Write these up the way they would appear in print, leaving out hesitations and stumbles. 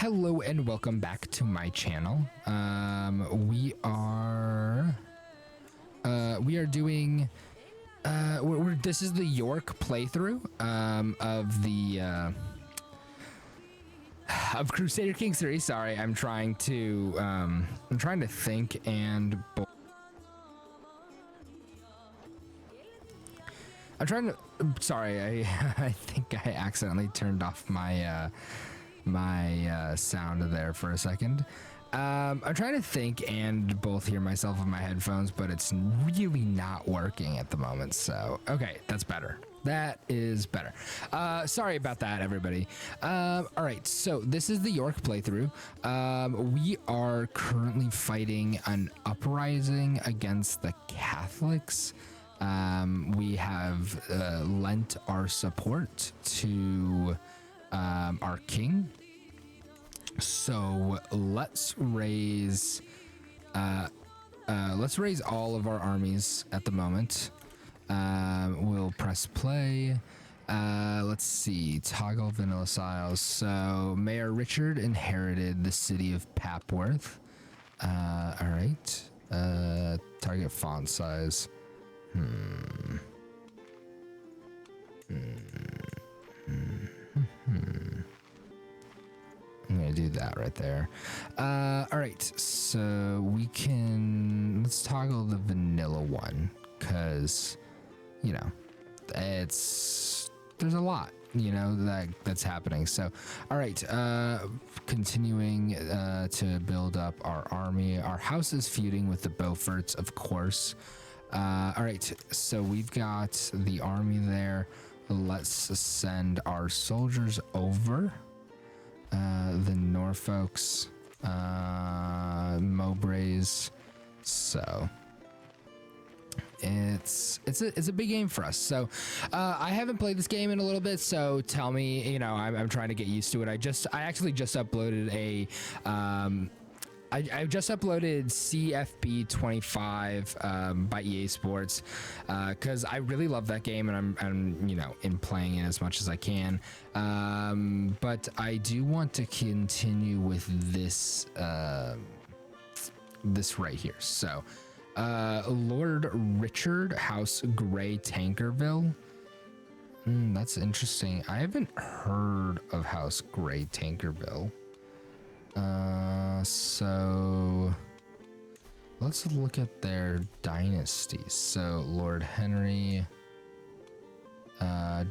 Hello and welcome back to my channel. We are doing this is the York playthrough of Crusader Kings 3. Sorry, I'm trying to think and sorry, I think I accidentally turned off my my sound there for a second. I'm trying to think and both hear myself in my headphones, but it's really not working at the moment. So, okay, that's better. That is better. Sorry about that, everybody. All right, so this is the York playthrough. We are currently fighting an uprising against the Catholics. We have lent our support to our king. So let's raise all of our armies at the moment. We'll press play. Let's see, toggle vanilla styles. So Mayor Richard inherited the city of Papworth. All right. Target font size. I'm gonna do that right there. All right, so let's toggle the vanilla one, because there's a lot that's happening. So all right, continuing to build up our army. Our house is feuding with the Beauforts, of course. All right, so we've got the army there. Let's send our soldiers over. The Norfolks, Mowbrays. So it's a big game for us. So I haven't played this game in a little bit, so tell me, I'm trying to get used to it. I actually just uploaded I just uploaded CFP 25 by EA Sports because I really love that game, and I'm in playing it as much as I can. But I do want to continue with this this right here. So Lord Richard, House Grey, Tankerville. That's interesting. I haven't heard of House Grey, Tankerville. So let's look at their dynasties. So Lord Henry,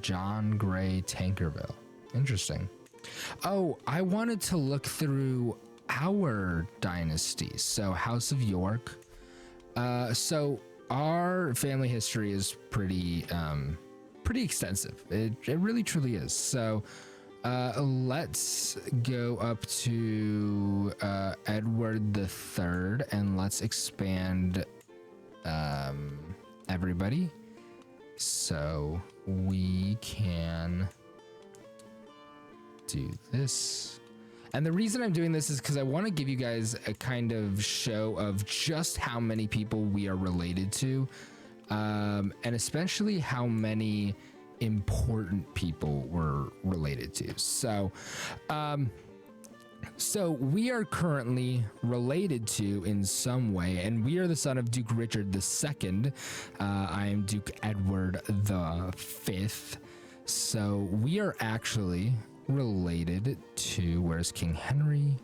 John Grey, Tankerville. Interesting. Oh, I wanted to look through our dynasties. So House of York. So our family history is pretty extensive. It really truly is. So let's go up to Edward the Third, and let's expand everybody so we can do this. And the reason I'm doing this is because I want to give you guys a kind of show of just how many people we are related to, and especially how many important people we're related to. So so we are currently related to in some way, and we are the son of Duke Richard II. I am Duke Edward the Fifth. So we are actually related to, where's King Henry?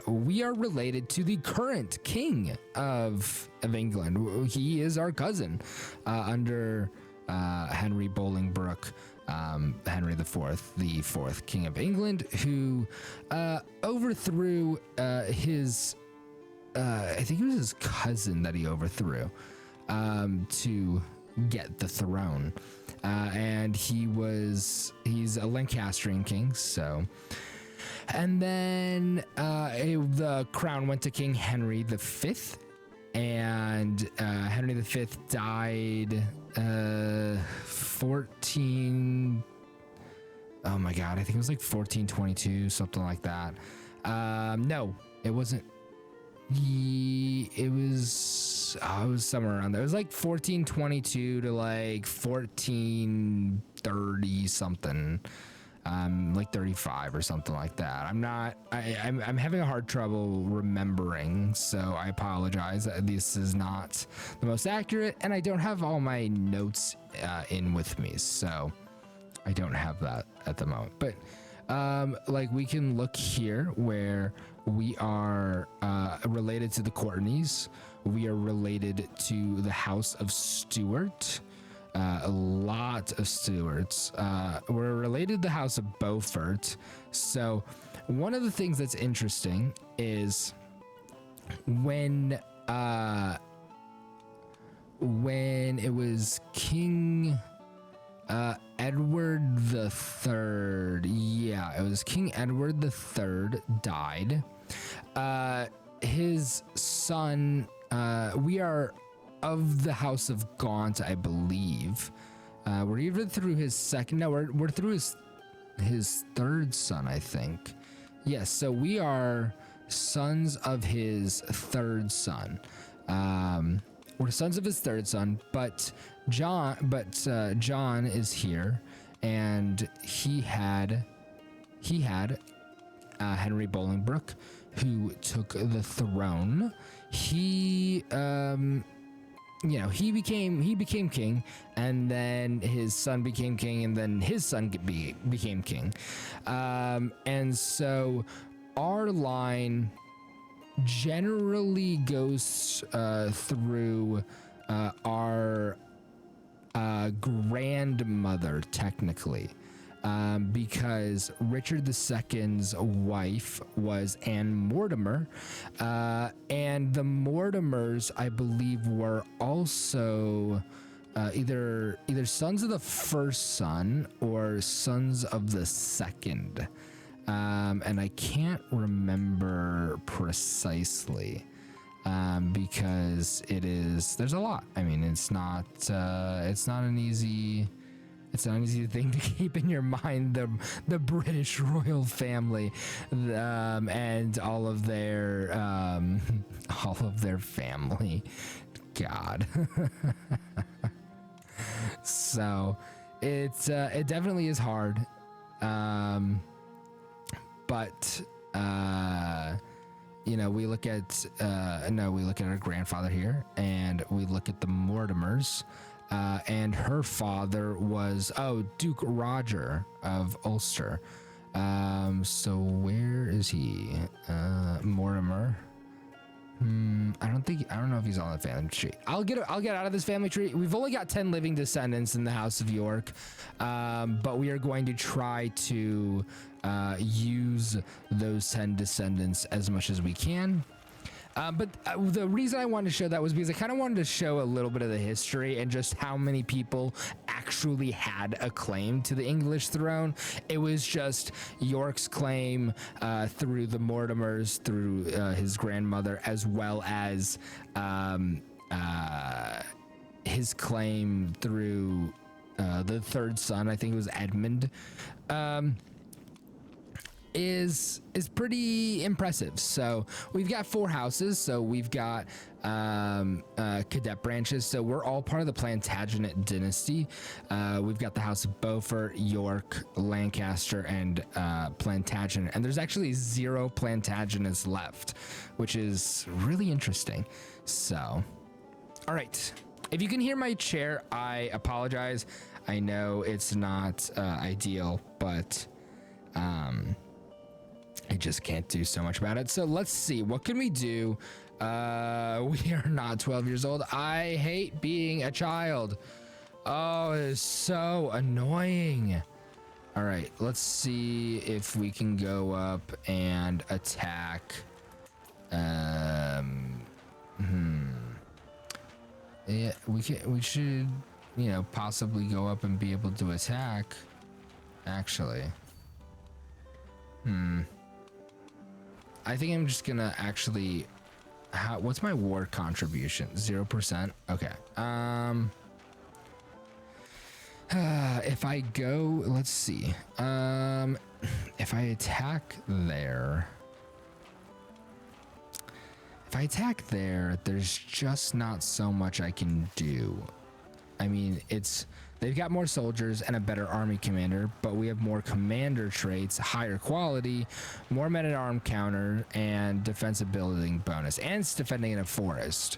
We are related to the current king of England. He is our cousin under Henry Bolingbroke, Henry IV, the fourth King of England, who overthrew his, I think it was his cousin that he overthrew to get the throne. And he's a Lancastrian king, so. And then the crown went to King Henry V, and Henry V died 14. Oh my God, I think it was like 1422, something like that. No, it wasn't. It was somewhere around there. It was like 1422 to like 1430 something. like 35 or something like that. I'm having a hard trouble remembering, so I apologize. This is not the most accurate, and I don't have all my notes in with me, so I don't have that at the moment. But like we can look here where we are related to the Courtneys. We are related to the House of Stuart. A lot of Stuarts. We're related to the House of Beaufort. So one of the things that's interesting is when it was King Edward the Third. Yeah, it was King Edward the Third died. His son, we are of the House of Gaunt, I believe. We're either through his second. No, we're through his third son, I think. Yes, so we are sons of his third son. We're sons of his third son, but John is here, and he had Henry Bolingbroke, who took the throne. He he became king, and then his son became king, and then his son became king. And so our line generally goes through our grandmother, technically. Because Richard II's wife was Anne Mortimer, and the Mortimers, I believe, were also either sons of the first son or sons of the second, and I can't remember precisely. Because there's a lot. I mean, it's not an easy thing to keep in your mind, the British royal family, and all of their family. God. So it definitely is hard, but we look at our grandfather here, and we look at the Mortimers. And her father was Duke Roger of Ulster. So where is he? Mortimer. I don't know if he's on the family tree. I'll get out of this family tree. We've only got 10 living descendants in the House of York, but we are going to try to use those 10 descendants as much as we can. But the reason I wanted to show that was because I kind of wanted to show a little bit of the history and just how many people actually had a claim to the English throne. It was just York's claim through the Mortimers, through his grandmother, as well as his claim through the third son. I think it was Edmund. Is pretty impressive. So we've got 4 houses. So we've got cadet branches. So we're all part of the Plantagenet dynasty. We've got the House of Beaufort, York, Lancaster, and Plantagenet. And there's actually 0 Plantagenets left, which is really interesting. So, all right. If you can hear my chair, I apologize. I know it's not ideal, but I just can't do so much about it. So let's see. What can we do? We are not 12 years old. I hate being a child. Oh, it is so annoying. All right. Let's see if we can go up and attack. Yeah, we should, possibly go up and be able to attack. Actually. I think I'm just gonna actually. What's my war contribution? 0%. Okay. If I go, let's see. If I attack there. There's just not so much I can do. I mean, They've got more soldiers and a better army commander, but we have more commander traits, higher quality, more men-at-arm counter, and defensive building bonus, and it's defending in a forest.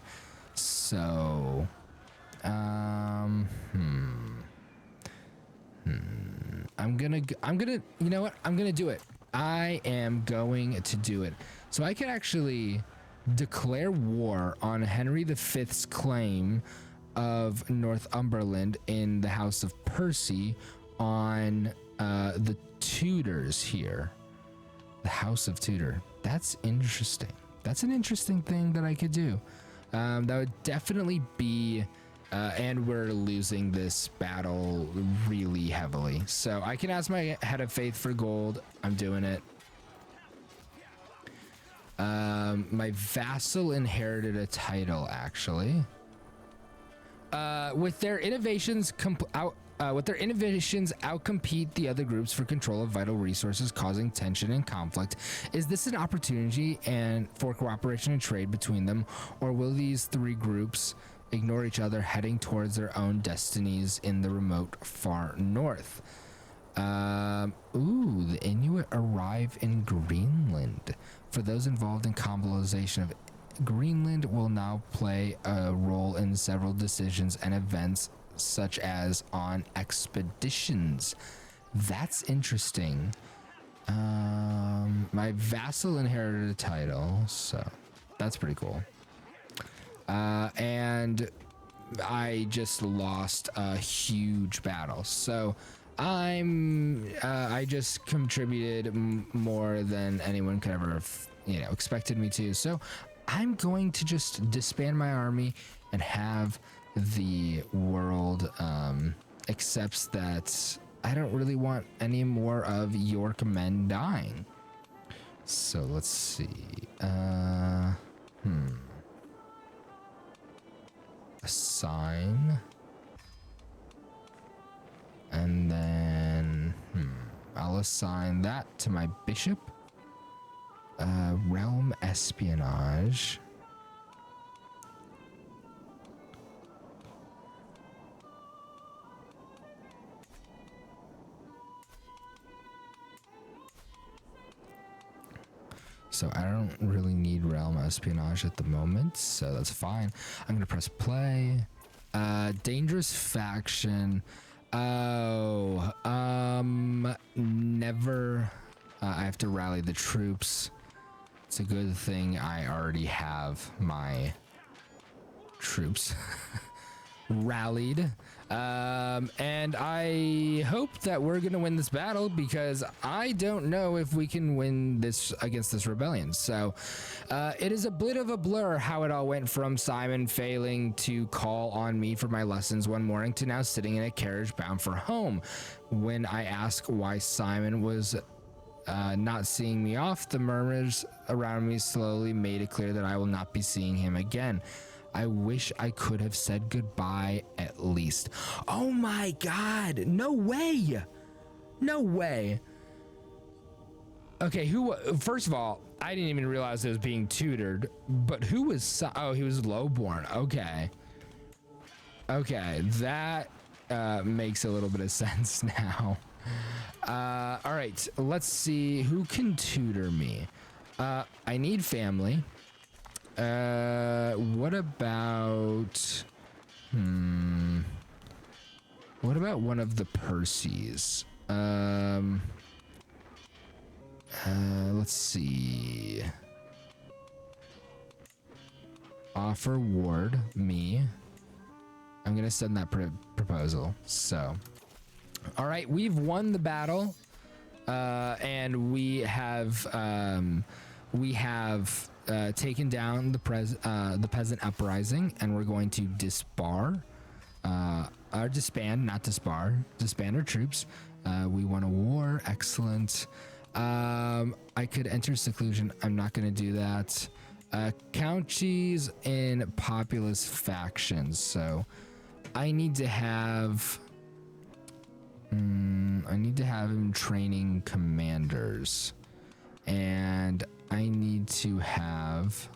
So, I'm gonna, you know what? I'm gonna do it. I am going to do it. So I can actually declare war on Henry V's claim of Northumberland in the House of Percy on the Tudors here. The House of Tudor. That's interesting. That's an interesting thing that I could do. That would definitely be, and we're losing this battle really heavily. So I can ask my head of faith for gold. I'm doing it. My vassal inherited a title, actually. With their innovations outcompete the other groups for control of vital resources, causing tension and conflict. Is this an opportunity and for cooperation and trade between them, or will these three groups ignore each other, heading towards their own destinies in the remote far north? The Inuit arrive in Greenland. For those involved in colonization of Greenland will now play a role in several decisions and events, such as on expeditions. That's interesting. My vassal inherited a title, so that's pretty cool. And I just lost a huge battle, so I just contributed more than anyone could ever have, expected me to. So I'm going to just disband my army and have the world accepts that I don't really want any more of York men dying. So let's see. Assign. And then I'll assign that to my bishop. Realm espionage. So I don't really need realm espionage at the moment, so that's fine. I'm gonna press play. Dangerous faction. Never. I have to rally the troops. It's a good thing I already have my troops rallied. And I hope that we're gonna win this battle, because I don't know if we can win this against this rebellion. So it is a bit of a blur how it all went from Simon failing to call on me for my lessons one morning to now sitting in a carriage bound for home. When I ask why Simon was not seeing me off, the murmurs around me slowly made it clear that I will not be seeing him again. I wish I could have said goodbye at least. Oh my God, no way. No way. Okay, first of all, I didn't even realize it was being tutored, but who was, oh, he was lowborn. Okay. Okay, that makes a little bit of sense now. All right, let's see who can tutor me. I need family. What about one of the Percys? Let's see. Offer ward me. I'm gonna send that proposal. So, all right, we've won the battle, and we have taken down the peasant uprising, and we're going to disbar, or disband, not disbar, disband our troops. We won a war, excellent. I could enter seclusion. I'm not going to do that. Counties in populous factions. So I need to have him training commanders, and I need to have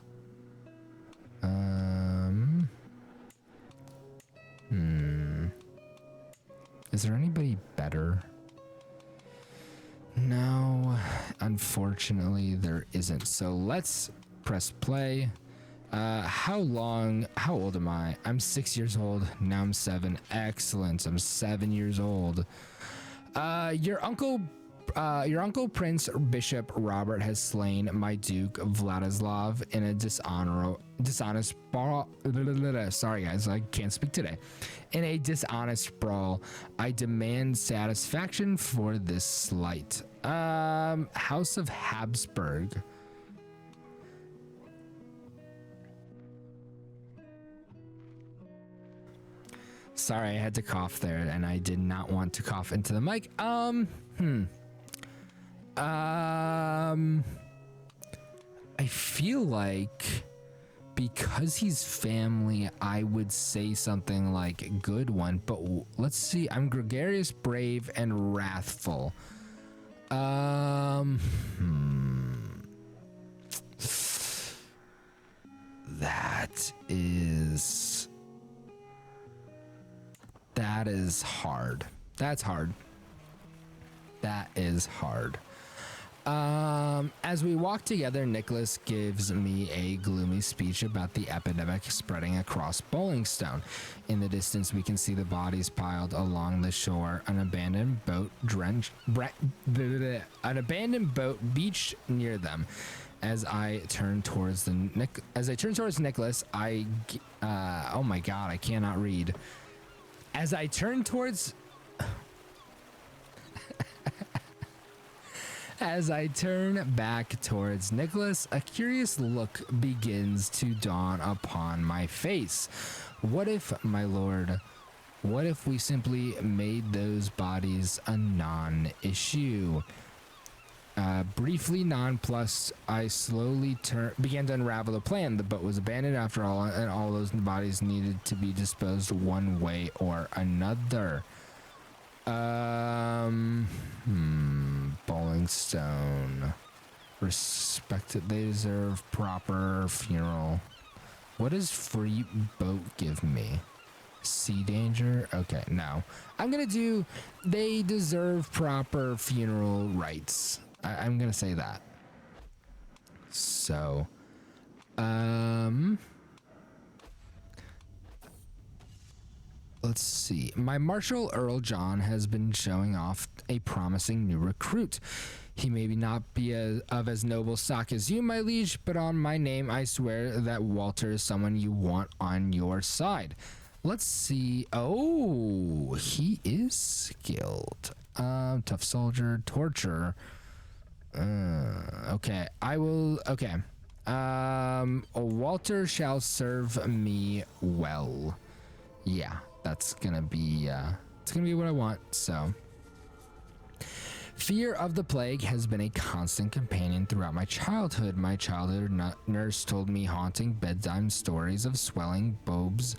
Is there anybody better? No, unfortunately there isn't. So let's press play. How old am I? I'm 6 years old. Now I'm 7. Excellent. I'm 7 years old. Your uncle Prince Bishop Robert has slain my Duke Vladislav in a dishonest brawl. Sorry guys, I can't speak today. In a dishonest brawl, I demand satisfaction for this slight. House of Habsburg. Sorry, I had to cough there, and I did not want to cough into the mic. I feel like because he's family, I would say something like good one, but let's see. I'm gregarious, brave, and wrathful. That is hard. That's hard. That is hard. As we walk together, Nicholas gives me a gloomy speech about the epidemic spreading across Bowlingstone. In the distance, we can see the bodies piled along the shore. An abandoned boat beached near them. As I turn towards Nicholas, oh my god, I cannot read. As I turn back towards Nicholas, a curious look begins to dawn upon my face. What if, my lord, what if we simply made those bodies a non-issue? Briefly nonplussed, I slowly began to unravel the plan. The boat was abandoned after all, and all those bodies needed to be disposed one way or another. Bowlingstone. Respected, they deserve proper funeral. What does free boat give me? Sea danger? Okay, no. I'm gonna do, they deserve proper funeral rites. I'm gonna say that. So, let's see. My Marshal Earl John has been showing off a promising new recruit. He may not be of as noble stock as you, my liege, but on my name I swear that Walter is someone you want on your side. Let's see. Oh, he is skilled. Tough soldier, torture. Okay, I will. Okay. Walter shall serve me well. Yeah, that's gonna be. It's gonna be what I want. So. Fear of the plague has been a constant companion throughout my childhood. My childhood nurse told me haunting bedtime stories of swelling bulbs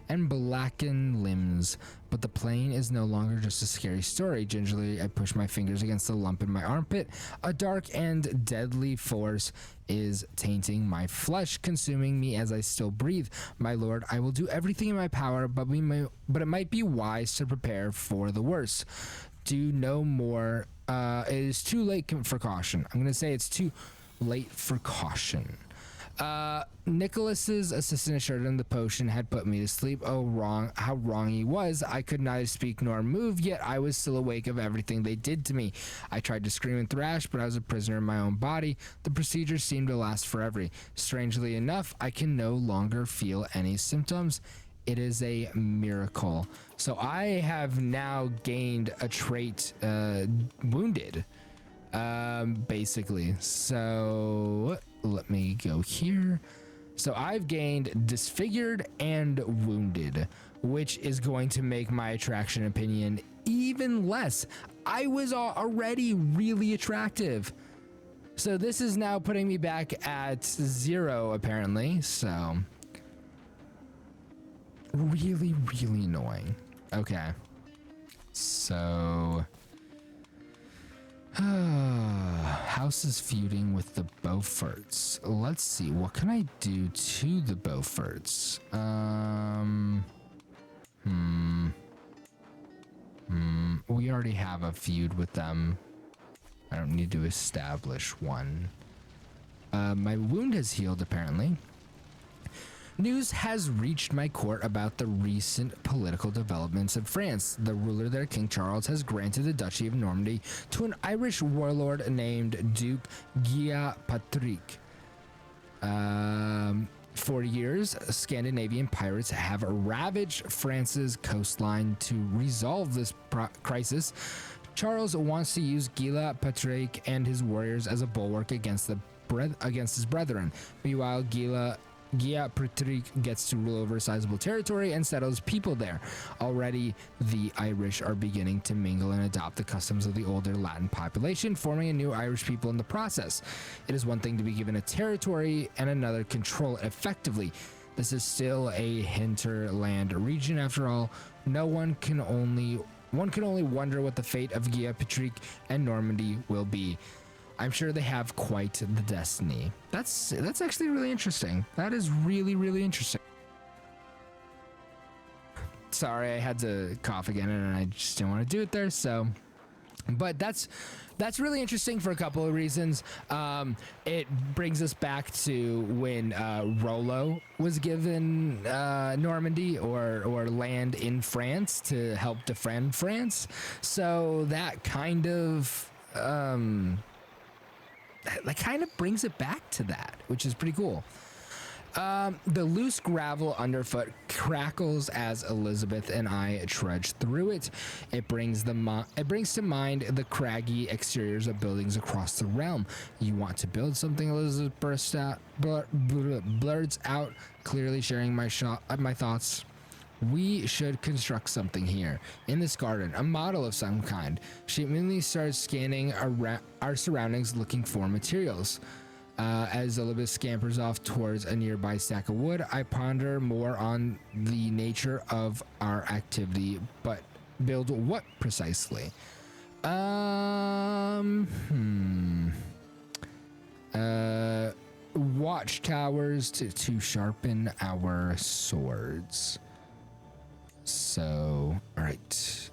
and blackened limbs, but the plague is no longer just a scary story. Gingerly, I push my fingers against the lump in my armpit. A dark and deadly force is tainting my flesh, consuming me as I still breathe. My lord, I will do everything in my power, but it might be wise to prepare for the worst. Do no more. It is too late for caution. I'm gonna say it's too late for caution. Nicholas's assistant assured him the potion had put me to sleep. Oh, wrong! How wrong he was. I could neither speak nor move, yet I was still awake of everything they did to me. I tried to scream and thrash, but I was a prisoner in my own body. The procedure seemed to last forever. Strangely enough, I can no longer feel any symptoms. It is a miracle. So I have now gained a trait, wounded, basically. So let me go here. So I've gained disfigured and wounded, which is going to make my attraction opinion even less. I was already really attractive. So this is now putting me back at 0, apparently. So really, really annoying. Okay. So House is feuding with the Beauforts. Let's see, what can I do to the Beauforts? We already have a feud with them. I don't need to establish one. My wound has healed, apparently. News has reached my court about the recent political developments in France. The ruler there, King Charles, has granted the Duchy of Normandy to an Irish warlord named Duke Guy Patrick. For years, Scandinavian pirates have ravaged France's coastline. To resolve this crisis, Charles wants to use Gila Patrick and his warriors as a bulwark against his brethren. Meanwhile, Gila Patrick gets to rule over a sizable territory and settles people there. Already, the Irish are beginning to mingle and adopt the customs of the older Latin population, forming a new Irish people in the process. It is one thing to be given a territory and another control it effectively. This is still a hinterland region after all. One can only wonder what the fate of Guy Patrick and Normandy will be. I'm sure they have quite the destiny. That's actually really interesting. That is really, really interesting. Sorry, I had to cough again and I just didn't want to do it there. So, but that's really interesting for a couple of reasons. It brings us back to when Rollo was given Normandy or land in France to help defend France. So that kind of brings it back to that, which is pretty cool. The loose gravel underfoot crackles as Elizabeth and I trudge through it. It brings to mind the craggy exteriors of buildings across the realm. You want to build something? Elizabeth blurts out, clearly sharing my thoughts. We should construct something here, in this garden, a model of some kind. She immediately starts scanning our surroundings, looking for materials. As Elizabeth scampers off towards a nearby stack of wood, I ponder more on the nature of our activity, but build what precisely? Watchtowers to sharpen our swords. So, all right.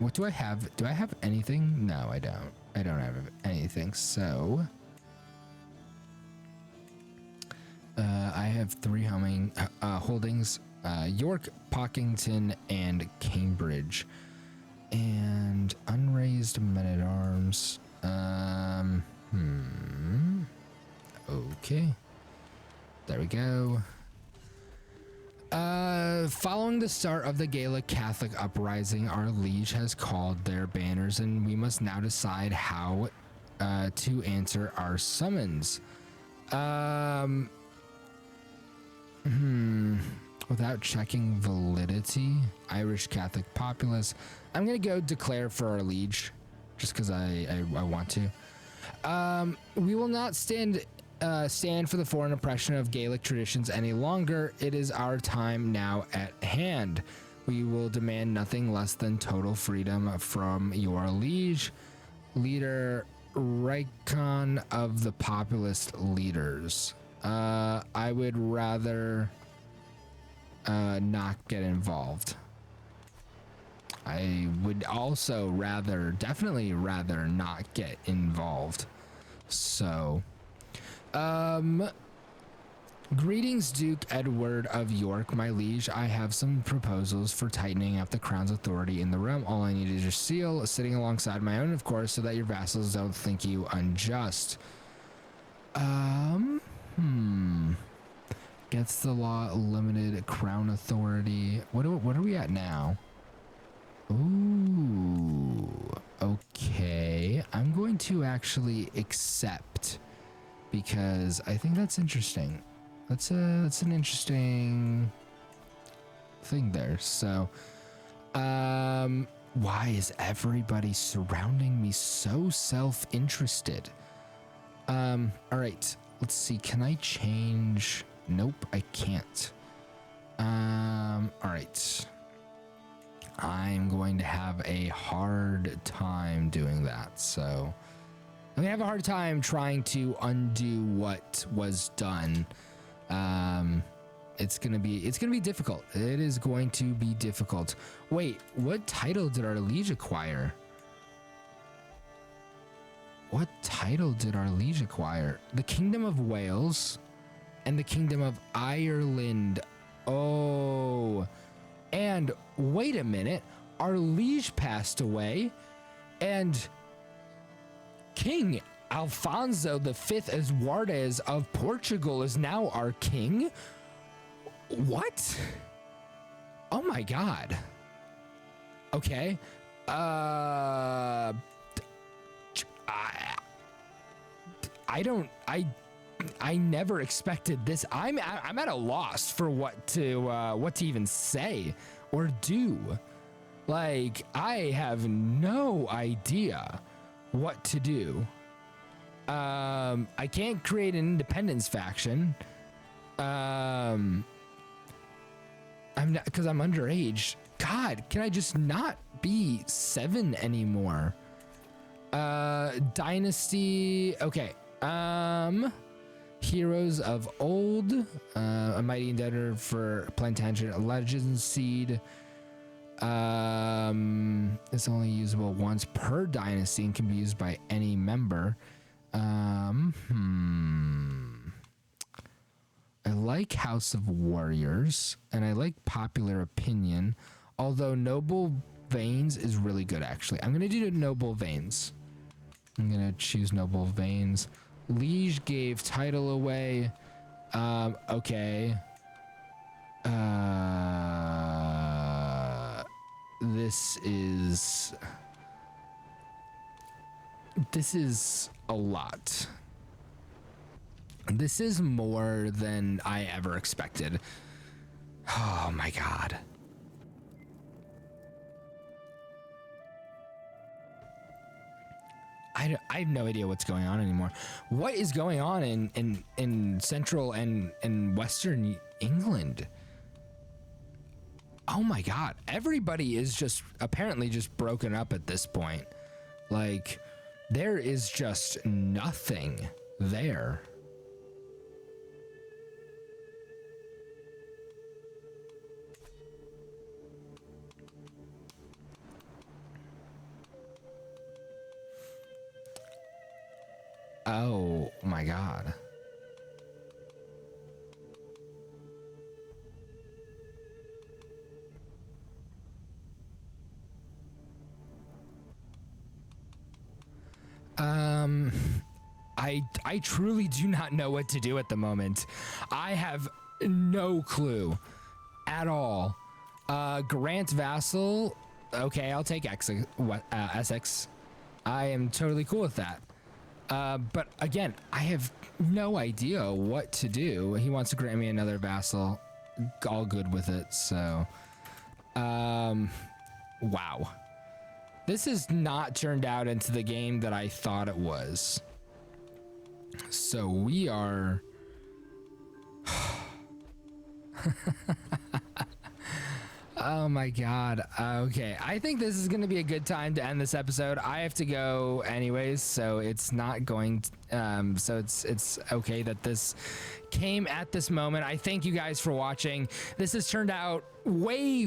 What do I have? Do I have anything? No, I don't. I don't have anything. So, I have 3 holdings: York, Pockington, and Cambridge, and unraised men-at-arms. Okay. There we go. Following the start of the Gaelic Catholic uprising, our liege has called their banners, and we must now decide how to answer our summons. Without checking validity, Irish Catholic populace, I'm gonna go declare for our liege, just because I want to. We will not stand for the foreign oppression of Gaelic traditions any longer. It is our time now at hand. We will demand nothing less than total freedom from your liege, leader Rykon of the populist leaders. I would rather not get involved. I would also definitely rather not get involved. So, greetings, Duke Edward of York, my liege. I have some proposals for tightening up the crown's authority in the realm. All I need is your seal, sitting alongside my own, of course, so that your vassals don't think you unjust. Gets the law limited crown authority. What are we at now? Ooh, okay. I'm going to actually accept, because I think that's interesting. That's an interesting thing there. So, why is everybody surrounding me so self-interested? All right, let's see. Can I change? Nope, I can't. All right. I'm going to have a hard time doing that. So I'm gonna have a hard time trying to undo what was done. It's gonna be difficult. It is going to be difficult. Wait, what title did our liege acquire? What title did our liege acquire? The Kingdom of Wales and the Kingdom of Ireland. Oh, and wait a minute, our liege passed away, and King Alfonso V Eduardes of Portugal is now our king. What? Oh my God. Okay. I never expected this. I'm at a loss for what to even say or do. Like, I have no idea what to do. I can't create an independence faction. I'm not, because I'm underage. God, can I just not be 7 anymore? Dynasty. Okay. Heroes of Old. A mighty endeavor for Plantagenet Legends Seed. It's only usable once per dynasty and can be used by any member. I like House of Warriors and I like Popular Opinion, although Noble Veins is really good actually. I'm gonna do Noble Veins. I'm gonna choose Noble Veins. Liege gave title away. Okay. This is a lot. This is more than I ever expected. Oh my God. I have no idea what's going on anymore. What is going on in central and western England? Oh my God. Everybody is just apparently just broken up at this point. Like, there is just nothing there. Oh my God. I truly do not know what to do at the moment. I have no clue at all. Grant Vassal. Okay, I'll take Essex. I am totally cool with that. But again, I have no idea what to do. He wants to grant me another vassal. All good with it. So, wow. This has not turned out into the game that I thought it was. So we are... Oh my God. Okay, I think this is going to be a good time to end this episode. I have to go anyways, so it's not going to, so it's okay that this came at this moment. I thank you guys for watching. This has turned out way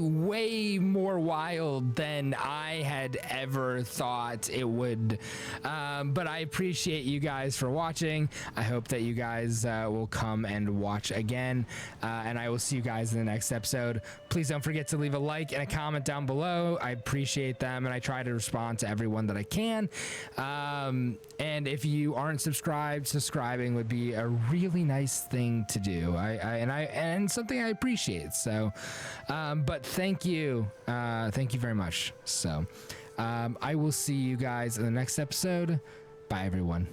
more wild than I had ever thought it would, but I appreciate you guys for watching. I hope that you guys will come and watch again, and I will see you guys in the next episode. Please don't forget to leave a like and a comment down below. I appreciate them, and I try to respond to everyone that I can. And if you aren't subscribed, subscribing would be a really nice thing to do. And something I appreciate. So, but thank you very much. So, I will see you guys in the next episode. Bye, everyone.